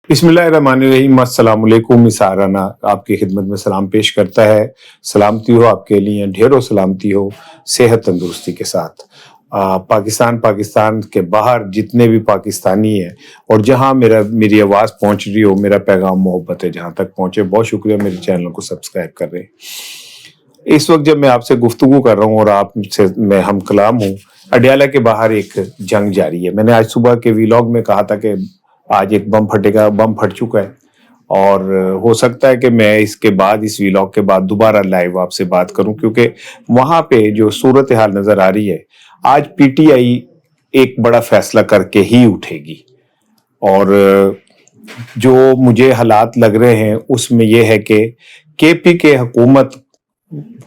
बिस्मिल्लाहिर्रहमानिर्रहीम। अस्सलाम वालेकुम। इसाराना आपकी खिदमत में सलाम पेश करता है। सलामती हो आपके लिए, ढेरों सलामती हो, सेहत तंदुरुस्ती के साथ। पाकिस्तान के बाहर जितने भी पाकिस्तानी हैं और जहां मेरी आवाज़ पहुंच रही हो, मेरा पैगाम मोहब्बत है जहां तक पहुंचे, बहुत शुक्रिया मेरे चैनल को सब्सक्राइब कर रहे हैं। इस वक्त जब मैं आपसे गुफ्तगू कर रहा हूँ और आपसे मैं हम कलाम हूँ, अडियाला के बाहर एक जंग जारी है। मैंने आज सुबह के व्लॉग में कहा था कि आज एक बम फटेगा, बम फट चुका है और हो सकता है कि मैं इसके बाद, इस व्लॉग के बाद दोबारा लाइव आपसे बात करूं, क्योंकि वहां पे जो सूरत हाल नजर आ रही है, आज पीटीआई एक बड़ा फैसला करके ही उठेगी। और जो मुझे हालात लग रहे हैं उसमें यह है कि केपी के हुकूमत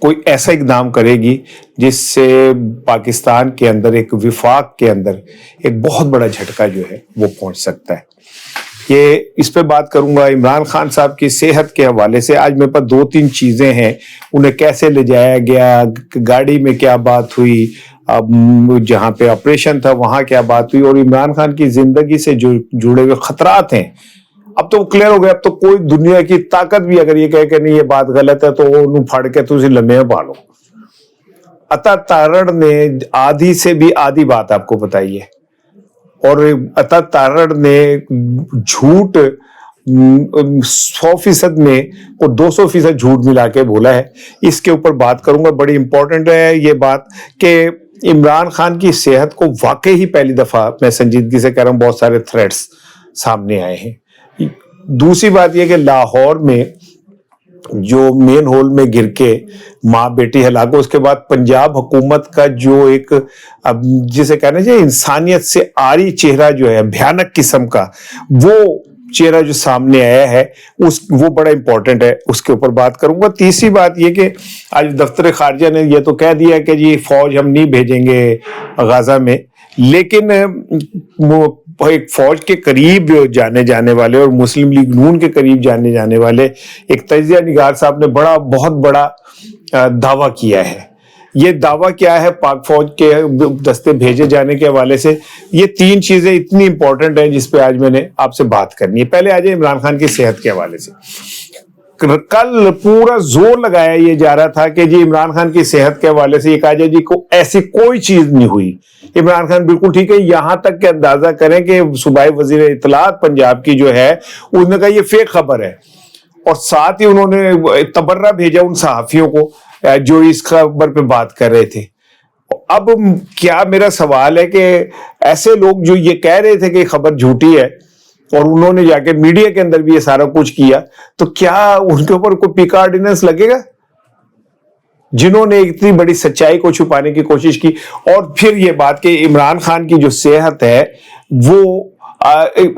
कोई ऐसा इकदाम करेगी जिससे पाकिस्तान के अंदर, एक विफाक के अंदर एक बहुत बड़ा झटका जो है वो पहुंच सकता है। ये इस पे बात करूंगा। इमरान खान साहब की सेहत के हवाले से आज मेरे पास 2-3 चीजें हैं। उन्हें कैसे ले जाया गया, गाड़ी में क्या बात हुई, अब जहां पे ऑपरेशन था वहां क्या बात हुई, और इमरान खान की जिंदगी से जो जुड़े हुए खतरात हैं, अब तो क्लियर हो गया। अब तो कोई दुनिया की ताकत भी अगर ये कहे कि नहीं ये बात गलत है तो वो फाड़ के तुझे लम्हे पालो। अता तारड़ ने आधी से भी आधी बात आपको बताई है और अता तारड़ ने झूठ 100% में और 200% झूठ मिला के बोला है। इसके ऊपर बात करूंगा। बड़ी इंपॉर्टेंट है ये बात कि इमरान खान की सेहत को वाकई ही पहली दफा, मैं संजीदगी से कह रहा हूं, बहुत सारे थ्रेट्स सामने आए हैं। दूसरी बात यह कि लाहौर में जो मेन होल में गिर के माँ बेटी हलाक, उसके बाद पंजाब हुकूमत का जो एक, अब जिसे कहना चाहिए इंसानियत से आरी चेहरा जो है, भयानक किस्म का वो चेहरा जो सामने आया है, वो बड़ा इंपॉर्टेंट है, उसके ऊपर बात करूंगा। तीसरी बात यह कि आज दफ्तर खारजा ने यह तो कह दिया कि जी फौज हम नहीं भेजेंगे गाजा में, लेकिन एक फौज के करीब जाने जाने वाले और मुस्लिम लीग नून के करीब जाने जाने वाले एक तजिया निगार साहब ने बहुत बड़ा दावा किया है। ये दावा क्या है पाक फौज के दस्ते भेजे जाने के हवाले से? ये 3 चीजें इतनी इंपॉर्टेंट हैं जिस पे आज मैंने आपसे बात करनी है। पहले आ जाए इमरान खान की सेहत के हवाले से। कल पूरा जोर लगाया ये जा रहा था कि जी इमरान खान की सेहत के हवाले से ये कहा जाए जी को ऐसी कोई चीज नहीं हुई, इमरान खान बिल्कुल ठीक है। यहां तक के अंदाजा करें कि सूबाई वजीर इत्तलात पंजाब की जो है, उन्होंने कहा ये फेक खबर है, और साथ ही उन्होंने तबर्रा भेजा उन सहाफियों को जो इस खबर पे बात कर रहे थे। अब क्या मेरा सवाल है कि ऐसे लोग जो ये कह रहे थे कि खबर झूठी है और उन्होंने जाके मीडिया के अंदर भी ये सारा कुछ किया, तो क्या उनके ऊपर कोई पीका ऑर्डिनेंस लगेगा? जिन्होंने इतनी बड़ी सच्चाई को छुपाने की कोशिश की। और फिर ये बात कि इमरान खान की जो सेहत है वो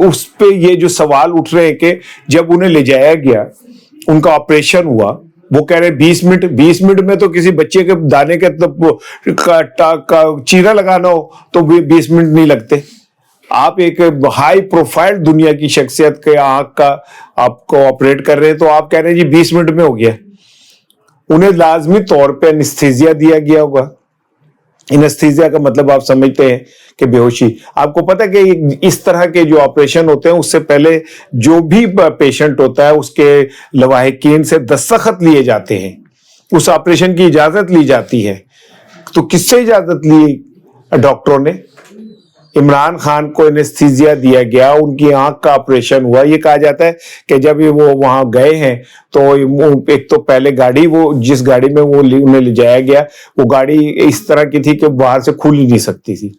उस पे ये जो सवाल उठ रहे हैं कि जब उन्हें ले जाया गया, उनका ऑपरेशन हुआ, वो कह रहे 20 मिनट में तो किसी बच्चे के दाने के चीरा लगाना हो तो 20 मिनट नहीं लगते। आप एक हाई प्रोफाइल दुनिया की शख्सियत के आंख का आपको ऑपरेट कर रहे हैं तो आप कह रहे हैं जी 20 मिनट में हो गया। उन्हें लाजमी तौर पे एनेस्थीसिया दिया गया होगा। एनेस्थीसिया का मतलब आप समझते हैं कि बेहोशी। आपको पता है कि इस तरह के जो ऑपरेशन होते हैं उससे पहले जो भी पेशेंट होता है उसके लवाहिकीन से दस्तखत लिए जाते हैं, उस ऑपरेशन की इजाजत ली जाती है। तो किससे इजाजत ली? डॉक्टरों ने। इमरान खान को एनेस्थीसिया दिया गया, उनकी आंख का ऑपरेशन हुआ। ये कहा जाता है कि जब ये वो वहां गए हैं तो एक तो पहले गाड़ी, वो जिस गाड़ी में वो उन्हें ले जाया गया, वो गाड़ी इस तरह की थी कि बाहर से खुल ही नहीं सकती थी,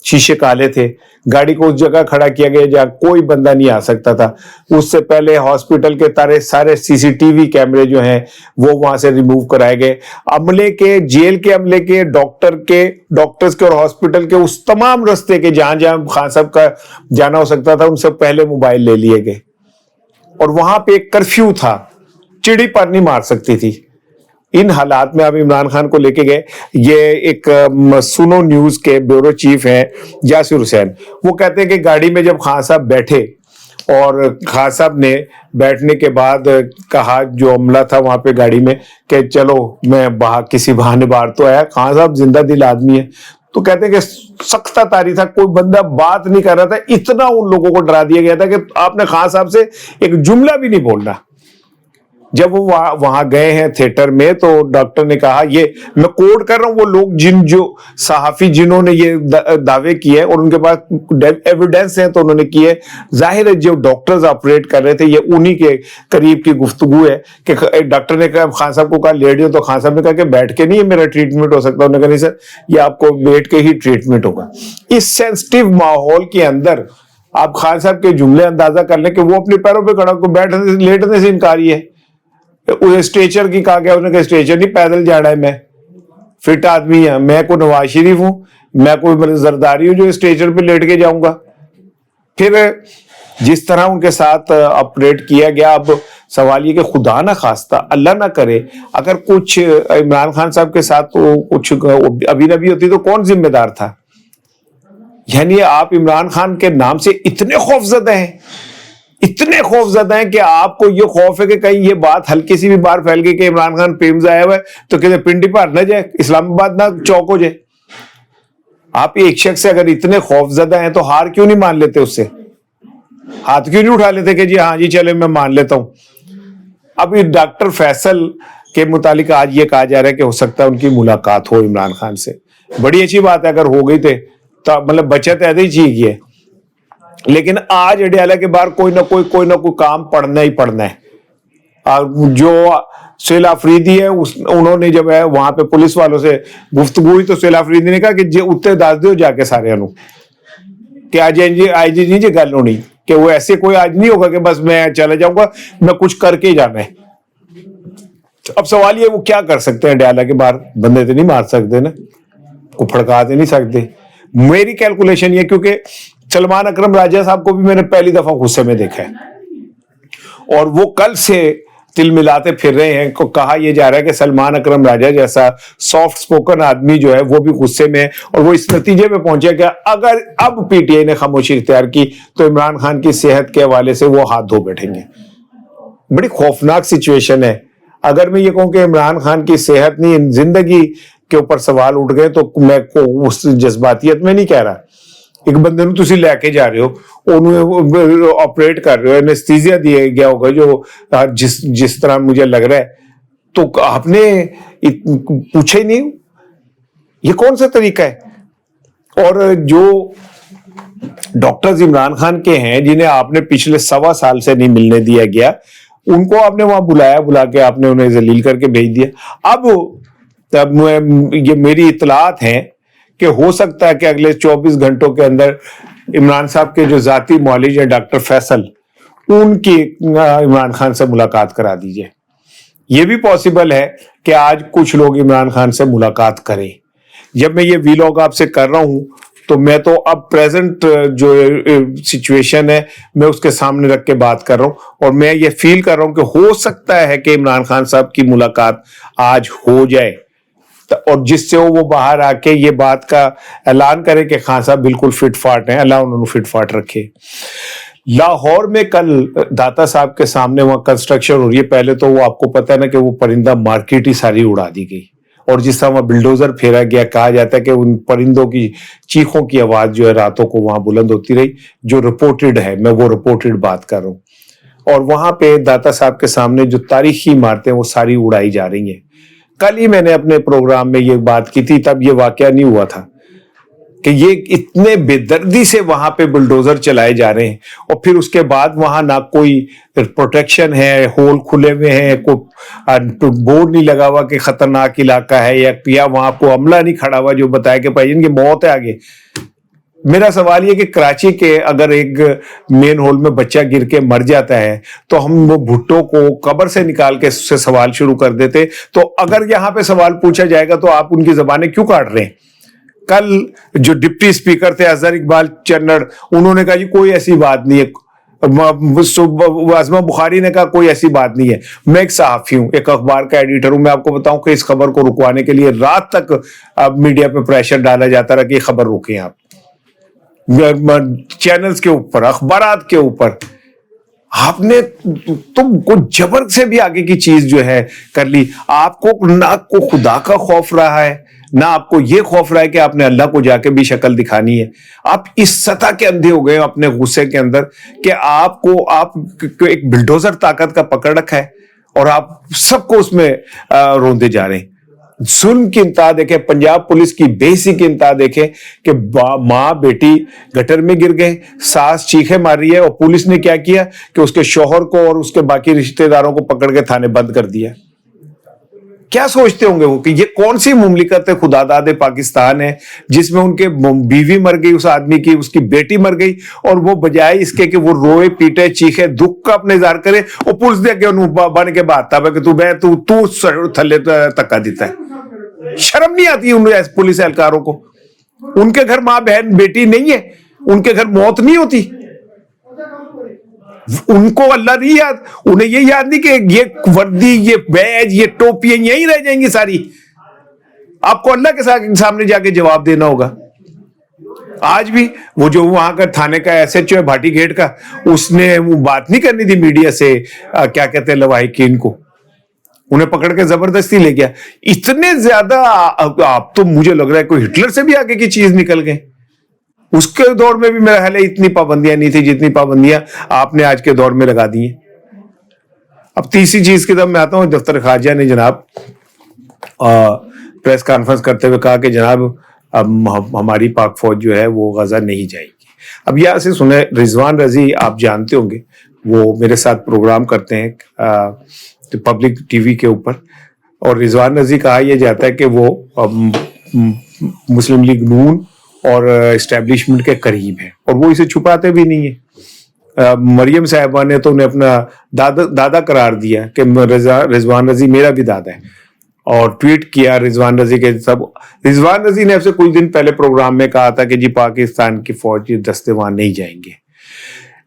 शीशे काले थे। गाड़ी को उस जगह खड़ा किया गया जहां कोई बंदा नहीं आ सकता था। उससे पहले हॉस्पिटल के सारे सीसीटीवी कैमरे जो हैं वो वहां से रिमूव कराए गए। अमले के, जेल के अमले के, डॉक्टर्स के और हॉस्पिटल के उस तमाम रास्ते के जहां जहां खान साहब का जाना हो सकता था, उनसे पहले मोबाइल ले लिए गए। और वहां पे एक कर्फ्यू था, चिड़ी पर नहीं मार सकती थी। ان حالات میں آپ عمران خان کو لے کے گئے. یہ ایک سنو نیوز کے بیورو چیف ہیں یاسر حسین, وہ کہتے ہیں کہ گاڑی میں جب خان صاحب بیٹھے اور خان صاحب نے بیٹھنے کے بعد کہا جو عملہ تھا وہاں پہ گاڑی میں کہ چلو میں کسی بہانے باہر تو آیا, خان صاحب زندہ دل آدمی ہے, تو کہتے ہیں کہ سختہ طاری تھا, کوئی بندہ بات نہیں کر رہا تھا, اتنا ان لوگوں کو ڈرا دیا گیا تھا کہ آپ نے خان صاحب سے ایک جملہ بھی نہیں بولنا. جب وہ وہاں گئے ہیں تھیٹر میں تو ڈاکٹر نے کہا, یہ میں کوٹ کر رہا ہوں, وہ لوگ جو صحافی جنہوں نے یہ دعوے کیے اور ان کے پاس ایویڈنس ہیں تو انہوں نے کیے, ظاہر ہے جو ڈاکٹرز آپریٹ کر رہے تھے یہ انہی کے قریب کی گفتگو ہے کہ ڈاکٹر نے کہا خان صاحب کو کہا لیٹ جاؤ, تو خان صاحب نے کہا کہ بیٹھ کے نہیں میرا ٹریٹمنٹ ہو سکتا. انہوں نے کہا نہیں سر یہ آپ کو بیٹھ کے ہی ٹریٹمنٹ ہوگا. اس سینسٹیو ماحول کے اندر آپ خان صاحب کے جملے اندازہ کر لیں کہ وہ اپنے پیروں پہ کھڑا کو بیٹھنے سے لیٹنے سے انکاری ہے. اسٹیچر کی کہا گیا, انہوں نے کہا اسٹیچر نہیں پیدل جانا ہے, میں فٹ آدمی ہوں, میں کوئی نواز شریف ہوں, میں کوئی زرداری ہوں جو اسٹیچر پہ لیٹ کے جاؤں گا. پھر جس طرح ان کے ساتھ آپریٹ کیا گیا, اب سوال یہ کہ خدا نہ خواستہ اللہ نہ کرے اگر کچھ عمران خان صاحب کے ساتھ کچھ ابھی نبی ہوتی تو کون ذمہ دار تھا؟ یعنی آپ عمران خان کے نام سے اتنے خوف زدہ ہیں, اتنے خوف زدہ ہیں کہ آپ کو یہ خوف ہے کہ کہیں یہ بات ہلکی سی بھی باہر پھیل گئی کہ عمران خان پیمز آیا ہوا ہے تو کہتے پنڈی پار نہ جائے, اسلام آباد نہ چوک ہو جائے. آپ ایک شخص سے اگر اتنے خوف زدہ ہیں تو ہار کیوں نہیں مان لیتے, اس سے ہاتھ کیوں نہیں اٹھا لیتے کہ جی ہاں جی چلے میں مان لیتا ہوں. ابھی ڈاکٹر فیصل کے متعلق آج یہ کہا جا رہا ہے کہ ہو سکتا ہے ان کی ملاقات ہو عمران خان سے. بڑی اچھی بات ہے اگر ہو گئی تھے تو مطلب بچت ایسے ہی چیز ہے, لیکن آج اڈیالہ کے باہر کوئی نہ کوئی کام پڑنا ہی پڑنا ہے. جو سہیل آفریدی ہے انہوں نے جب ہے وہاں پہ پولیس والوں سے گفتگو ہوئی تو سہیل آفریدی نے کہا کہ جی اتنے دس دیو جا کے سارے انہوں کہ آج آئی جی نہیں جی گل ہونی کہ وہ ایسے کوئی آج نہیں ہوگا کہ بس میں چلا جاؤں گا, میں کچھ کر کے ہی جانا ہے. اب سوال یہ وہ کیا کر سکتے ہیں اڈیالہ کے باہر, بندے تو نہیں مار سکتے نا, کو پھڑکا تو نہیں سکتے. میری کیلکولیشن یہ, کیونکہ سلمان اکرم راجہ صاحب کو بھی میں نے پہلی دفعہ غصے میں دیکھا ہے اور وہ کل سے تل ملاتے پھر رہے ہیں. کہا یہ جا رہا ہے کہ سلمان اکرم راجہ جیسا سافٹ سپوکن آدمی جو ہے وہ بھی غصے میں, اور وہ اس نتیجے میں پہنچے کہ اگر اب پی ٹی آئی نے خاموشی اختیار کی تو عمران خان کی صحت کے حوالے سے وہ ہاتھ دھو بیٹھیں گے. بڑی خوفناک سچویشن ہے. اگر میں یہ کہوں کہ عمران خان کی صحت نہیں, زندگی کے اوپر سوال اٹھ گئے تو میں کو اس جذباتیت میں نہیں کہہ رہا. ایک بندے نو تسی لے کے جا رہے ہو, انہوں آپریٹ کر رہے ہو, انیستھیزیا دیا گیا ہوگا جو جس طرح مجھے لگ رہا ہے, تو آپ نے پوچھا ہی نہیں, یہ کون سا طریقہ ہے؟ اور جو ڈاکٹرز عمران خان کے ہیں جنہیں آپ نے پچھلے 1.25 سال سے نہیں ملنے دیا گیا, ان کو آپ نے وہاں بلا کے آپ نے انہیں ذلیل کر کے بھیج دیا. اب یہ میری اطلاعات ہیں کہ ہو سکتا ہے کہ اگلے 24 گھنٹوں کے اندر عمران صاحب کے جو ذاتی معالج ہیں ڈاکٹر فیصل, ان کی عمران خان سے ملاقات کرا دیجئے. یہ بھی پاسبل ہے کہ آج کچھ لوگ عمران خان سے ملاقات کریں. جب میں یہ ویلاگ آپ سے کر رہا ہوں تو میں تو اب پریزنٹ جو سچویشن ہے میں اس کے سامنے رکھ کے بات کر رہا ہوں, اور میں یہ فیل کر رہا ہوں کہ ہو سکتا ہے کہ عمران خان صاحب کی ملاقات آج ہو جائے, اور جس سے وہ باہر آ کے یہ بات کا اعلان کرے کہ خان صاحب بالکل فٹ فاٹ ہیں, اللہ انہوں نے فٹ فاٹ رکھے. لاہور میں کل داتا صاحب کے سامنے وہاں کنسٹرکشن ہو رہی ہے. پہلے تو وہ آپ کو پتا ہے نا کہ وہ پرندہ مارکیٹ ہی ساری اڑا دی گئی, اور جس طرح وہاں بلڈوزر پھیرا گیا, کہا جاتا ہے کہ ان پرندوں کی چیخوں کی آواز جو ہے راتوں کو وہاں بلند ہوتی رہی, جو رپورٹڈ ہے, میں وہ رپورٹڈ بات کر رہا ہوں. اور وہاں پہ داتا صاحب کے سامنے جو تاریخی عمارتیں وہ ساری اڑائی جا رہی ہیں. کل ہی میں نے اپنے پروگرام میں یہ بات کی تھی, تب یہ واقعہ نہیں ہوا تھا کہ یہ اتنے بے دردی سے وہاں پہ بلڈوزر چلائے جا رہے ہیں, اور پھر اس کے بعد وہاں نہ کوئی پروٹیکشن ہے, ہول کھلے ہوئے ہیں, کوئی بورڈ نہیں لگا ہوا کہ خطرناک علاقہ ہے, یا وہاں کو عملہ نہیں کھڑا ہوا جو بتایا کہ بھائی ان کی موت ہے آگے. میرا سوال یہ کہ کراچی کے اگر ایک مین ہول میں بچہ گر کے مر جاتا ہے تو ہم وہ بھٹو کو قبر سے نکال کے اس سے سوال شروع کر دیتے, تو اگر یہاں پہ سوال پوچھا جائے گا تو آپ ان کی زبانیں کیوں کاٹ رہے ہیں؟ کل جو ڈپٹی اسپیکر تھے اظہر اقبال چنڑ, انہوں نے کہا جی کوئی ایسی بات نہیں ہے, आज़मा बुखारी ने कहा कोई ऐसी बात नहीं है, मैं एक सहाफ़ी हूँ, एक अखबार का एडिटर हूँ, मैं आपको बताऊं कि इस खबर को रुकवाने के लिए रात तक मीडिया पे प्रेशर डाला जाता रहा कि ये खबर रोकें आप, चैनल्स के ऊपर, अखबारात के ऊपर। आपने तुमको जबर से भी आगे की चीज जो है कर ली। आपको ना को खुदा का खौफ रहा है, ना आपको ये खौफ रहा है कि आपने अल्लाह को जाके भी शक्ल दिखानी है। आप इस सतह के अंधे हो गए अपने गुस्से के अंदर कि आप एक बुलडोजर ताकत का पकड़ रखा है और आप सबको उसमें रोंदे जा रहे हैं। जुल्म की इंतहा देखे, पंजाब पुलिस की बेइज्जती की इंतहा देखे कि माँ बेटी गटर में गिर गए, सास चीखे मार रही है और पुलिस ने क्या किया कि उसके शौहर को और उसके बाकी रिश्तेदारों को पकड़ के थाने बंद कर दिया। क्या सोचते होंगे वो कि ये कौन सी मुमलिकत है, खुदादाद पाकिस्तान है, जिसमें उनके बीवी मर गई, उस आदमी की, उसकी बेटी मर गई, और वो बजाय इसके कि वो रोए पीटे चीखे दुख का अपने इज़हार करे, और पुलिस दे के बन के बात था कि तू थल्ले तक्का देता है। शर्म नहीं आती उन पुलिस एहलकारों को? उनके घर माँ बहन बेटी नहीं है, उनके घर मौत नहीं होती? उनको अल्लाह नहीं याद? उन्हें ये याद नहीं कि ये वर्दी, ये बैज, ये टोपियां यहीं रह जाएंगी सारी? आपको अल्लाह के सामने जाके जवाब देना होगा। आज भी वो जो वहां का थाने का एसएचओ है भाटी गेट का, उसने वो बात नहीं करनी थी मीडिया से, क्या कहते हैं लवाहिकीन को, उन्हें पकड़ के जबरदस्ती ले गया। इतने ज्यादा आप तो मुझे लग रहा है कोई हिटलर से भी आगे की चीज निकल गए। उसके दौर में भी मेरा ख्याल है इतनी पाबंदियां नहीं थी जितनी पाबंदियां आपने आज के दौर में लगा दी हैं। अब तीसरी चीज की तरफ मैं आता हूं। दफ्तर खारजा ने जनाब प्रेस कॉन्फ्रेंस करते हुए कहा कि जनाब अब हमारी पाक फौज जो है वो गजा नहीं जाएगी। अब यहाँ से सुने, रिजवान रजी आप जानते होंगे, वो मेरे साथ प्रोग्राम करते हैं पब्लिक टीवी के ऊपर, और रिजवान रजी कहा यह जाता है कि वो मुस्लिम लीग नून और एस्टेब्लिशमेंट के करीब है, और वो इसे छुपाते भी नहीं है। मरियम साहिबा ने तो उन्हें अपना दादा करार दिया कि रिजवान रजी मेरा भी दादा है, और ट्वीट किया रिजवान रजी के सब। रिजवान रजी ने आपसे कुछ दिन पहले प्रोग्राम में कहा था कि जी पाकिस्तान की फौज के दस्ते वहां नहीं जाएंगे,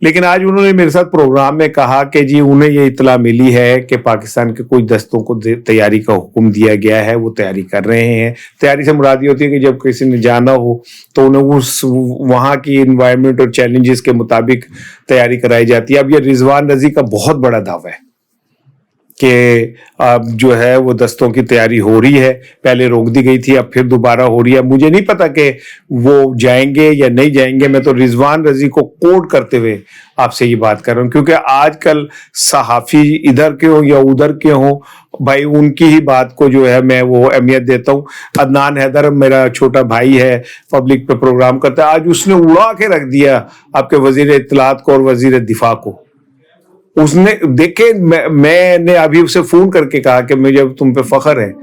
लेकिन आज उन्होंने मेरे साथ प्रोग्राम में कहा कि जी उन्हें ये इतला मिली है कि पाकिस्तान के कुछ दस्तों को तैयारी का हुक्म दिया गया है, वो तैयारी कर रहे हैं। तैयारी से मुराद ये होती है कि जब किसी ने जाना हो तो उन्हें उस वहाँ की इन्वायरमेंट और चैलेंजेस के मुताबिक तैयारी कराई जाती है। अब ये रिजवान रजी का बहुत बड़ा दावा है कि अब जो है वो दस्तों की तैयारी हो रही है, पहले रोक दी गई थी, अब फिर दोबारा हो रही है। मुझे नहीं पता कि वो जाएंगे या नहीं जाएंगे, मैं तो रिजवान रजी को कोट करते हुए आपसे ये बात कर रहा हूँ, क्योंकि आजकल सहाफ़ी इधर के हो या उधर के हो, भाई उनकी ही बात को जो है मैं वो अहमियत देता हूँ। अदनान हैदर मेरा छोटा भाई है, पब्लिक पे प्रोग्राम करता है, आज उसने उड़ा के रख दिया आपके वजीर इत्तलात को और वजीर दिफा को। उसने देखे, मैंने अभी उसे फोन करके कहा कि मुझे तुम पे फख्र है।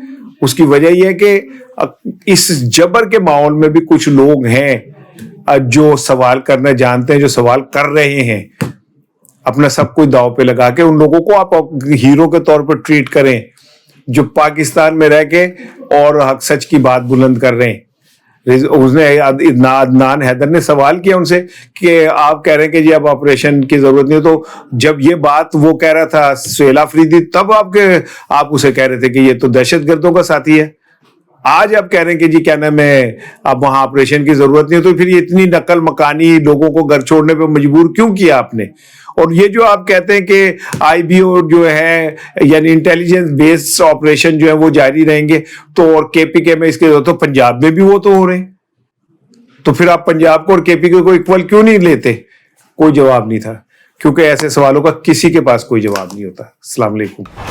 उसकी वजह यह है कि इस जबर के माहौल में भी कुछ लोग हैं जो सवाल करना जानते हैं, जो सवाल कर रहे हैं, अपना सब कुछ दांव पे लगा के। उन लोगों को आप हीरो के तौर पर ट्रीट करें जो पाकिस्तान में रह के और हक सच की बात बुलंद कर रहे हैं। उसने अदनान हैदर ने सवाल किया उनसे कि आप कह रहे हैं कि जी अब ऑपरेशन की जरूरत नहीं है, तो जब ये बात वो कह रहा था सुहेल अफरीदी, तब आप उसे कह रहे थे कि ये तो दहशतगर्दों का साथी है। आज आप कह रहे हैं कि जी क्या नाम है अब वहां ऑपरेशन की जरूरत नहीं है, तो फिर ये इतनी नकल मकानी लोगों को घर छोड़ने पे मजबूर क्यों किया आपने? और ये जो आप कहते हैं कि आईबीओ जो है यानी इंटेलिजेंस बेस्ड ऑपरेशन जो है वो जारी रहेंगे, तो और केपीके में इसके तो पंजाब में भी वो तो हो रहे हैं, तो फिर आप पंजाब को और केपीके को इक्वल क्यों नहीं लेते? कोई जवाब नहीं था, क्योंकि ऐसे सवालों का किसी के पास कोई जवाब नहीं होता। अस्सलाम वालेकुम।